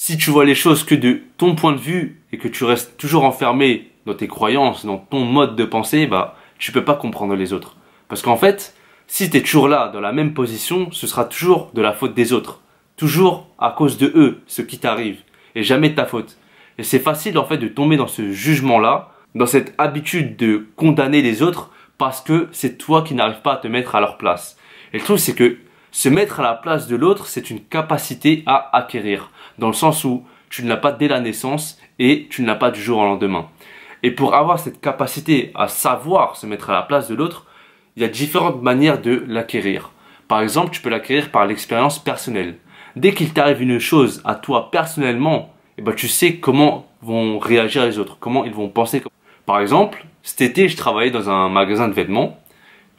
Si tu vois les choses que de ton point de vue et que tu restes toujours enfermé dans tes croyances, dans ton mode de pensée, bah, tu peux pas comprendre les autres. Parce qu'en fait, si tu es toujours là, dans la même position, ce sera toujours de la faute des autres. Toujours à cause de eux, ce qui t'arrive. Et jamais de ta faute. Et c'est facile, en fait, de tomber dans ce jugement-là, dans cette habitude de condamner les autres parce que c'est toi qui n'arrives pas à te mettre à leur place. Et le truc, c'est que se mettre à la place de l'autre, c'est une capacité à acquérir. Dans le sens où tu ne l'as pas dès la naissance et tu ne l'as pas du jour au lendemain. Et pour avoir cette capacité à savoir se mettre à la place de l'autre, il y a différentes manières de l'acquérir. Par exemple, tu peux l'acquérir par l'expérience personnelle. Dès qu'il t'arrive une chose à toi personnellement, eh ben, tu sais comment vont réagir les autres, comment ils vont penser. Par exemple, cet été, je travaillais dans un magasin de vêtements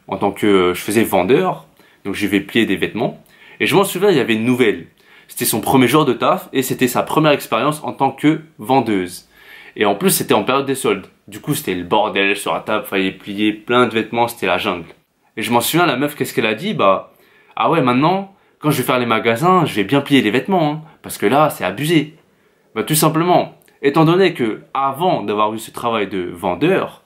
en tant que je faisais vendeur, donc je vais plier des vêtements. Et je m'en souviens, il y avait une nouvelle. C'était son premier jour de taf et c'était sa première expérience en tant que vendeuse. Et en plus, c'était en période des soldes. Du coup, c'était le bordel sur la table, fallait plier plein de vêtements, c'était la jungle. Et je m'en souviens, la meuf, qu'est-ce qu'elle a dit? Bah, ah ouais, maintenant, quand je vais faire les magasins, je vais bien plier les vêtements, hein, parce que là, c'est abusé. Bah, tout simplement, étant donné que avant d'avoir eu ce travail de vendeur,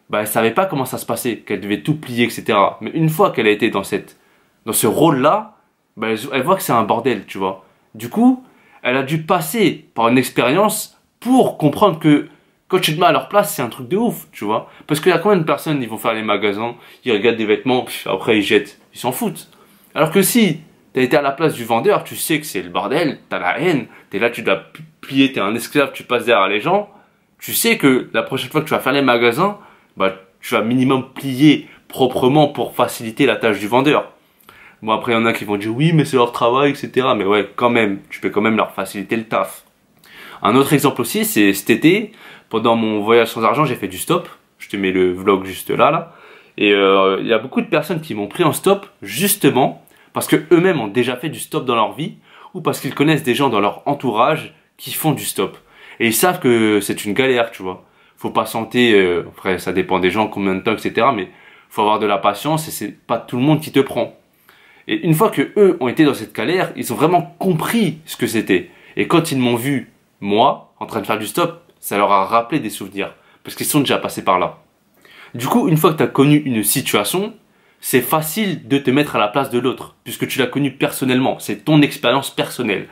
bah, elle savait pas comment ça se passait, qu'elle devait tout plier, etc. Mais une fois qu'elle a été dans ce rôle-là, bah, elle voit que c'est un bordel, tu vois. Du coup, elle a dû passer par une expérience pour comprendre que quand tu te mets à leur place, c'est un truc de ouf, tu vois. Parce qu'il y a combien de personnes, ils vont faire les magasins, ils regardent des vêtements, après ils jettent, ils s'en foutent. Alors que si t'as été à la place du vendeur, tu sais que c'est le bordel, t'as la haine, t'es là, tu dois plier, t'es un esclave, tu passes derrière les gens. Tu sais que la prochaine fois que tu vas faire les magasins, bah, tu vas minimum plier proprement pour faciliter la tâche du vendeur. Bon, après, il y en a qui vont dire oui, mais c'est leur travail, etc. Mais ouais, quand même, tu peux quand même leur faciliter le taf. Un autre exemple aussi, c'est cet été, pendant mon voyage sans argent, j'ai fait du stop. Je te mets le vlog juste là. Et il y a beaucoup de personnes qui m'ont pris en stop, justement, parce que eux-mêmes ont déjà fait du stop dans leur vie, ou parce qu'ils connaissent des gens dans leur entourage qui font du stop. Et ils savent que c'est une galère, tu vois. Faut patienter, après, ça dépend des gens, combien de temps, etc. Mais faut avoir de la patience et c'est pas tout le monde qui te prend. Et une fois que eux ont été dans cette galère, ils ont vraiment compris ce que c'était. Et quand ils m'ont vu, moi, en train de faire du stop, ça leur a rappelé des souvenirs. Parce qu'ils sont déjà passés par là. Du coup, une fois que tu as connu une situation, c'est facile de te mettre à la place de l'autre. Puisque tu l'as connu personnellement. C'est ton expérience personnelle.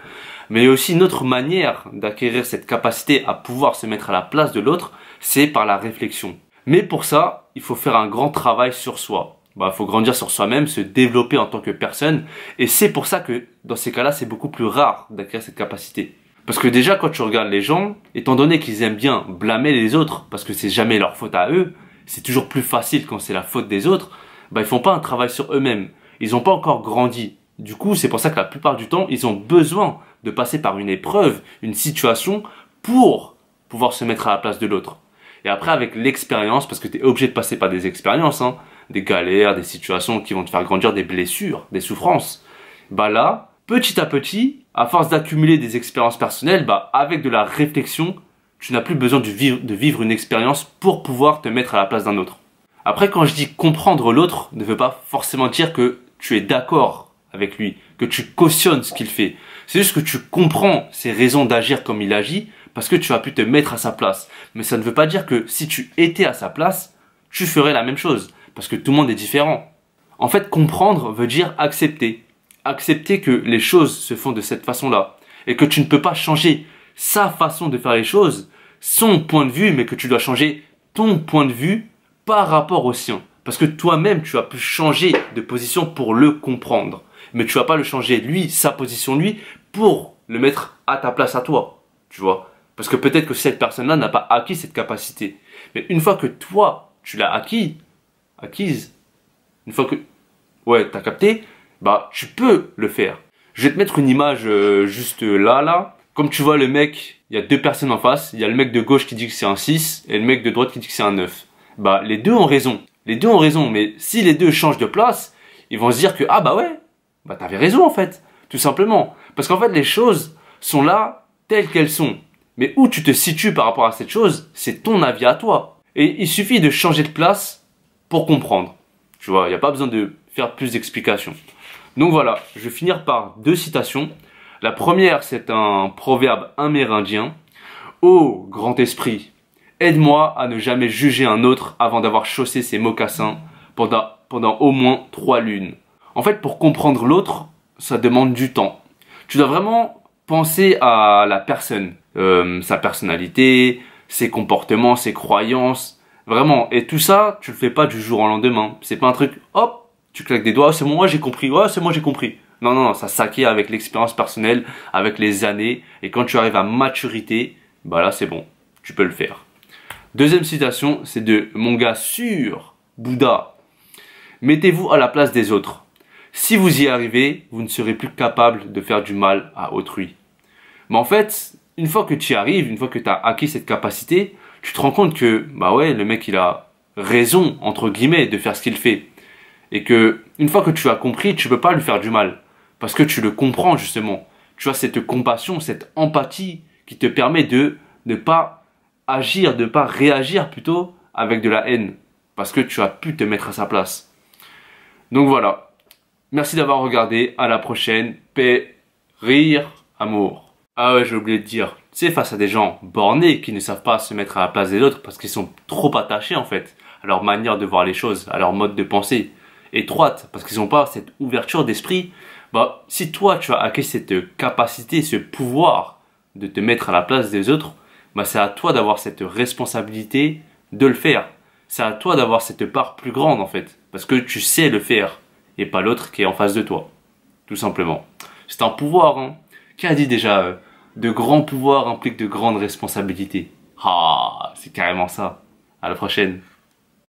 Mais il y a aussi une autre manière d'acquérir cette capacité à pouvoir se mettre à la place de l'autre, c'est par la réflexion. Mais pour ça, il faut faire un grand travail sur soi. Bah, faut grandir sur soi-même, se développer en tant que personne. Et c'est pour ça que, dans ces cas-là, c'est beaucoup plus rare d'acquérir cette capacité. Parce que déjà, quand tu regardes les gens, étant donné qu'ils aiment bien blâmer les autres, parce que c'est jamais leur faute à eux, c'est toujours plus facile quand c'est la faute des autres, bah, ils font pas un travail sur eux-mêmes. Ils ont pas encore grandi. Du coup, c'est pour ça que la plupart du temps, ils ont besoin de passer par une épreuve, une situation, pour pouvoir se mettre à la place de l'autre. Et après, avec l'expérience, parce que tu es obligé de passer par des expériences, hein, des galères, des situations qui vont te faire grandir, des blessures, des souffrances. Bah là, petit à petit, à force d'accumuler des expériences personnelles, bah avec de la réflexion, tu n'as plus besoin de vivre une expérience pour pouvoir te mettre à la place d'un autre. Après, quand je dis comprendre l'autre, ne veut pas forcément dire que tu es d'accord avec lui, que tu cautionnes ce qu'il fait. C'est juste que tu comprends ses raisons d'agir comme il agit, parce que tu as pu te mettre à sa place. Mais ça ne veut pas dire que si tu étais à sa place, tu ferais la même chose. Parce que tout le monde est différent. En fait, comprendre veut dire accepter. Accepter que les choses se font de cette façon-là. Et que tu ne peux pas changer sa façon de faire les choses, son point de vue, mais que tu dois changer ton point de vue par rapport au sien. Parce que toi-même, tu as pu changer de position pour le comprendre. Mais tu vas pas le changer, lui, sa position, lui, pour le mettre à ta place à toi. Tu vois? Parce que peut-être que cette personne-là n'a pas acquis cette capacité. Mais une fois que toi, tu l'as acquise, une fois que, ouais, t'as capté, bah, tu peux le faire. Je vais te mettre une image juste là. Comme tu vois le mec, il y a deux personnes en face. Il y a le mec de gauche qui dit que c'est un 6 et le mec de droite qui dit que c'est un 9. Bah, les deux ont raison. Les deux ont raison, mais si les deux changent de place, ils vont se dire que, ah bah ouais, bah t'avais raison en fait, tout simplement. Parce qu'en fait, les choses sont là telles qu'elles sont. Mais où tu te situes par rapport à cette chose, c'est ton avis à toi. Et il suffit de changer de place pour comprendre. Tu vois, il n'y a pas besoin de faire plus d'explications. Donc voilà, je vais finir par deux citations. La première, c'est un proverbe amérindien. Ô grand esprit, aide-moi à ne jamais juger un autre avant d'avoir chaussé ses mocassins pendant au moins 3 lunes. En fait, pour comprendre l'autre, ça demande du temps. Tu dois vraiment penser à la personne, sa personnalité, ses comportements, ses croyances, vraiment. Et tout ça, tu le fais pas du jour au lendemain. C'est pas un truc, hop, tu claques des doigts, c'est bon, moi j'ai compris, ouais, c'est moi j'ai compris. Non, non, non, ça s'acquiert avec l'expérience personnelle, avec les années. Et quand tu arrives à maturité, bah là c'est bon, tu peux le faire. Deuxième citation, c'est de mon gars sûr, Bouddha. Mettez-vous à la place des autres. Si vous y arrivez, vous ne serez plus capable de faire du mal à autrui. Mais en fait, une fois que tu y arrives, une fois que tu as acquis cette capacité, tu te rends compte que, bah ouais, le mec il a raison, entre guillemets, de faire ce qu'il fait. Et que, une fois que tu as compris, tu peux pas lui faire du mal. Parce que tu le comprends justement. Tu as cette compassion, cette empathie qui te permet de ne pas agir, de ne pas réagir plutôt avec de la haine. Parce que tu as pu te mettre à sa place. Donc voilà. Merci d'avoir regardé. À la prochaine. Paix, rire, amour. Ah ouais, j'ai oublié de dire. Tu sais, face à des gens bornés qui ne savent pas se mettre à la place des autres parce qu'ils sont trop attachés en fait à leur manière de voir les choses, à leur mode de pensée étroite parce qu'ils n'ont pas cette ouverture d'esprit. Bah, si toi tu as acquis cette capacité, ce pouvoir de te mettre à la place des autres, bah c'est à toi d'avoir cette responsabilité de le faire. C'est à toi d'avoir cette part plus grande en fait, parce que tu sais le faire et pas l'autre qui est en face de toi, tout simplement. C'est un pouvoir, hein. Qui a dit déjà de grands pouvoirs impliquent de grandes responsabilités. Ah, c'est carrément ça. À la prochaine.